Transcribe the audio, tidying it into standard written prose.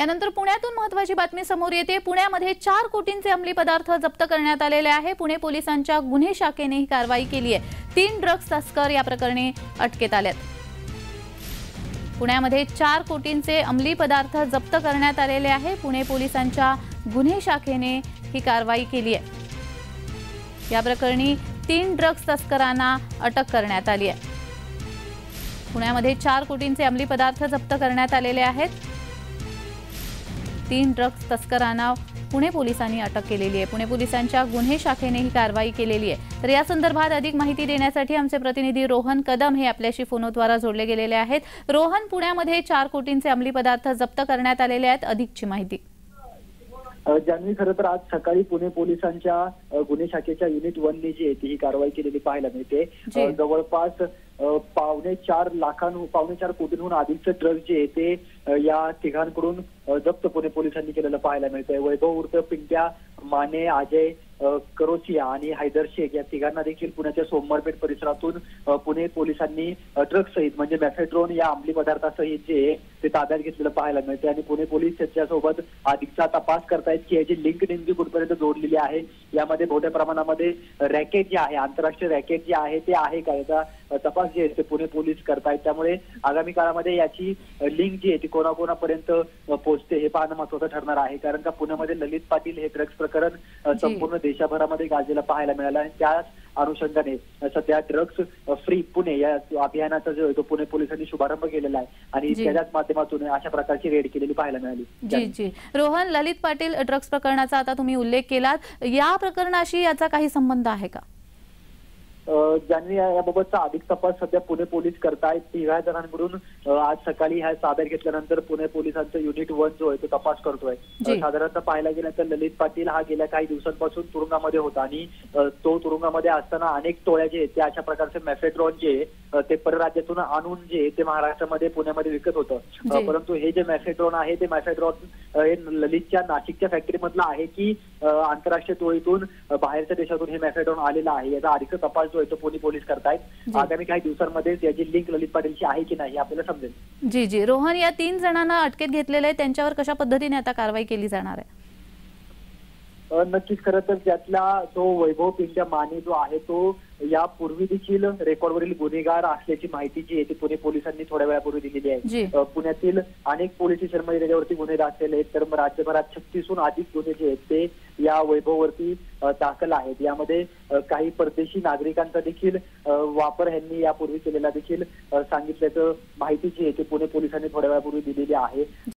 यानंतर पुण्यातून महत्त्वाची बातमी समोर येते। पुण्यामध्ये 4 कोटींचे अंमली पदार्थ जप्त करण्यात आलेले आहे। पुणे पोलिसांच्या गुन्हे शाखेने ही कारवाई केली आहे। 3 ड्रग्स तस्कर या प्रकरणी अटकेत आलेत। पुण्यामध्ये 4 कोटींचे अंमली पदार्थ जप्त करण्यात आलेले आहे। पुणे पोलिसांच्या गुन्हे शाखेने ही कारवाई केली आहे। या प्रकरणी 3 ड्रग्स तस्करांना अटक करण्यात आली आहे। पुण्यामध्ये 4 कोटींचे अंमली पदार्थ जप्त करण्यात आलेले आहेत। 3 ड्रग्स तस्करांना पुणे पोलिसांनी अटक केलेली आहे। पुणे पोलिसांच्या गुन्हे शाखेने ही कारवाई केलेली आहे। तर या संदर्भात अधिक माहिती देण्यासाठी आमचे प्रतिनिधी रोहन कदम हे आपल्याशी फोनद्वारे जोडले गेलेले आहेत। रोहन, पुण्यामध्ये 4 कोटींचे अंमली पदार्थ जप्त करण्यात आलेले आहेत, अधिकची माहिती। ज्यांनी खरं तर आज सकाळी पुणे पोलिसांच्या गुन्हे शाखेच्या युनिट 1 ने जी आहे ती ही कारवाई केलेली पाहायला मिळते। जवळपास 4.25 कोटींहून अधिकचे ड्रग्ज जे आहे ते या तिघांकडून जप्त पुणे पोलिसांनी केलेलं पाहायला मिळतंय। वैभव उर्फ पिंट्या, माने, अजय करोसिया आणि हैदर शेख या तिघांना देखील पुण्याच्या सोमवारपेठ परिसरातून पुणे पोलिसांनी ड्रग्ज सहित म्हणजे मॅफेड्रोन या अंमली पदार्थासहित जे ते ताब्यात घेतलेलं पाहायला मिळते आणि पुणे पोलीस त्याच्यासोबत अधिकचा तपास करतायत की याची लिंक नेमकी कुठपर्यंत जोडलेली आहे। यामध्ये मोठ्या प्रमाणामध्ये रॅकेट जे आहे, आंतरराष्ट्रीय रॅकेट जे आहे ते आहे का, याचा तपास जे आहे ते पुणे पोलीस करतायत। त्यामुळे आगामी काळामध्ये याची लिंक जी आहे ती कोणाकोणापर्यंत पोहोचते हे पाहणं महत्त्वाचं ठरणार आहे। कारण का पुण्यामध्ये ललित पाटील हे ड्रग्ज प्रकरण संपूर्ण देशभरामध्ये गाजलेलं पाहायला मिळालं आणि त्याच अनुषंगाने सध्या ड्रग्ज फ्री पुणे या अभियानाचा जो आहे तो पुणे पोलिसांनी शुभारंभ केलेला आहे आणि त्याच्याच माध्यमातून अशा प्रकारची रेड केलेली पाहायला मिळाली। जी रोहन, ललित पाटील ड्रग्ज प्रकरणाचा आता तुम्ही उल्लेख केलात, या प्रकरणाशी याचा काही संबंध आहे का? ज्यांनी याबाबतचा अधिक तपास सध्या पुणे पोलीस करतायत। 3 जणांकडून आज सकाळी ह्या ताब्यात घेतल्यानंतर पुणे पोलिसांचं युनिट 1 जो आहे तो तपास करतोय। साधारणतः पाहायला गेलं तर ललित पाटील हा गेल्या काही दिवसांपासून तुरुंगामध्ये होता आणि तो तुरुंगामध्ये असताना अनेक टोळ्या जे त्या अशा प्रकारचे मॅफेड्रॉन जे ते परराज्यातून आणून जे ते महाराष्ट्रामध्ये पुण्यामध्ये विकत होतं। परंतु हे जे मॅफेड्रॉन आहे ते मॅफेड्रॉन हे ललितच्या नाशिकच्या फॅक्टरीमधलं आहे की आंतरराष्ट्रीय टोळीतून बाहेरच्या देशातून हे मॅफेड्रॉन आलेला आहे, याचा अधिक तपास जो आहे तो पुणे पोलीस करतायत। आगामी काही दिवसांमध्ये त्याची लिंक ललित पाटीलची आहे की नाही आपल्याला समजेल। जी रोहन, या 3 जणांना अटकेत घेतलेले आहे, त्यांच्यावर कशा पद्धतीने आता कारवाई केली जाणार आहे? नक्कीच खरं तर त्यातला जो वैभव पिंट्या माने जो आहे तो यापूर्वी देखील रेकॉर्डवरील गुन्हेगार असल्याची माहिती जी आहे ती पुणे पोलिसांनी थोड्या वेळापूर्वी दिलेली आहे। पुण्यातील अनेक पोलीस स्टेशनमध्ये त्याच्यावरती गुन्हे दाखल आहेत, तर राज्यभरात 36हून अधिक गुन्हे जे आहेत ते या वैभववरती दाखल आहेत। यामध्ये काही परदेशी नागरिकांचा देखील वापर ह्यांनी यापूर्वी केलेला देखील सांगितल्याचं माहिती जी आहे ती पुणे पोलिसांनी थोड्या वेळापूर्वी दिलेली आहे।